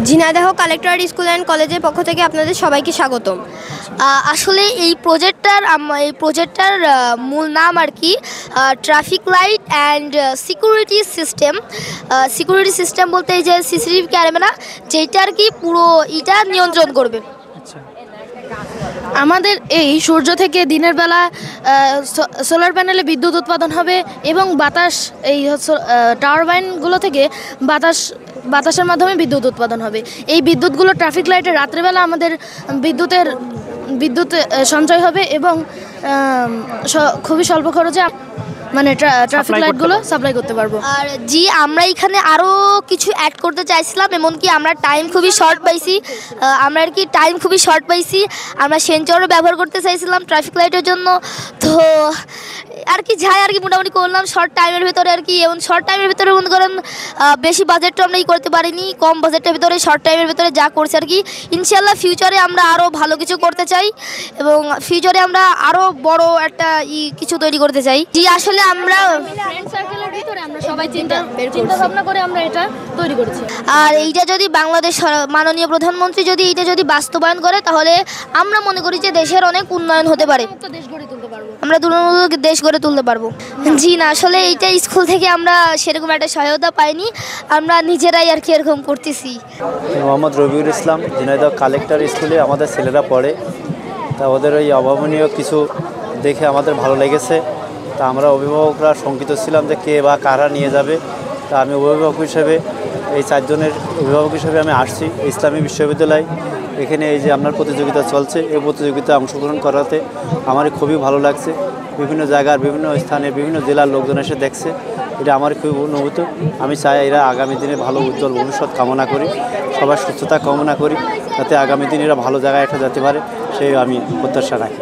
Jhenaidah collectorate school and কলেজের পক্ষ থেকে আপনাদের সবাইকে স্বাগতম। আসলে এই প্রজেক্টটার মূল নাম আর কি traffic light and security system বলতে এই যে সিসিটিভি ক্যামেরা যেটা আর কি পুরো এটা নিয়ন্ত্রণ করবে। আমাদের এই সূর্য থেকে দিনের বেলা সোলার প্যানেলে বিদ্যুৎ উৎপাদন হবে এবং বাতাস এই টারবাইনগুলো থেকে বাতাসের মাধ্যমে বিদ্যুৎ উৎপাদন হবে। এই বিদ্যুৎগুলো ট্রাফিক লাইটে রাত্রেবেলা আমাদের বিদ্যুৎ সঞ্চয় হবে এবং খুবই স্বল্প খরচে মানে ট্রাফিক লাইটগুলো সাপ্লাই করতে পারবো। আর জি, আমরা এখানে আরও কিছু অ্যাড করতে চাইছিলাম, এমনকি আমরা টাইম খুবই শর্ট পাইছি। আমরা সেন্সরও ব্যবহার করতে চাইছিলাম ট্রাফিক লাইটের জন্য। তো আর কি মোটামুটি করলাম শর্ট টাইমের ভিতরে আর কি। এবং শর্ট টাইমের ভিতরে মনে করেন বেশি বাজেটটা আমরা করতে পারিনি, কম বাজেটের ভিতরে শর্ট টাইমের ভিতরে যা করছে আর কি। ইনশাল্লাহ ফিউচারে আমরা আরও ভালো কিছু করতে চাই এবং ফিউচারে আমরা আরও বড় একটা কিছু তৈরি করতে চাই। জি, আসলে আমরা সবাই চিন্তা ভাবনা করে আমরা এটা তৈরি করেছি। আর এইটা যদি বাংলাদেশ মাননীয় প্রধানমন্ত্রী যদি বাস্তবায়ন করে তাহলে আমরা মনে করি যে দেশের অনেক উন্নয়ন হতে পারে, আমরা দুর্নীতিমুক্ত দেশ গড়ে তুলতে পারবো। জি না, আসলে এইটা স্কুল থেকে আমরা সেরকম একটা সহায়তা পাইনি, আমরা নিজেরাই আর কি এরকম করতেছি। মোহাম্মদ রবিউল ইসলাম, ঝিনাইদহ কালেক্টর স্কুলে আমাদের ছেলেরা পড়ে। তা ওদের ওই অভাবনীয় কিছু দেখে আমাদের ভালো লেগেছে। তা আমরা অভিভাবকরা শঙ্কিত ছিলাম যে কে বা কারা নিয়ে যাবে। তা আমি অভিভাবক হিসেবে এই 4 জনের অভিভাবক হিসেবে আমি আসছি ইসলামী বিশ্ববিদ্যালয়। এখানে এই যে আপনার প্রতিযোগিতা চলছে, এই প্রতিযোগিতায় অংশগ্রহণ করাতে আমার খুবই ভালো লাগছে। বিভিন্ন জায়গার বিভিন্ন স্থানে বিভিন্ন জেলার লোকজন এসে দেখছে, এটা আমার খুবই অনুভূত। আমি চাই এরা আগামী দিনে ভালো উজ্জ্বল ভবিষ্যৎ কামনা করি, সবার সুস্থতা কামনা করি, যাতে আগামী দিনে এরা ভালো জায়গায় একটা যেতে পারে সেই আমি প্রত্যাশা রাখি।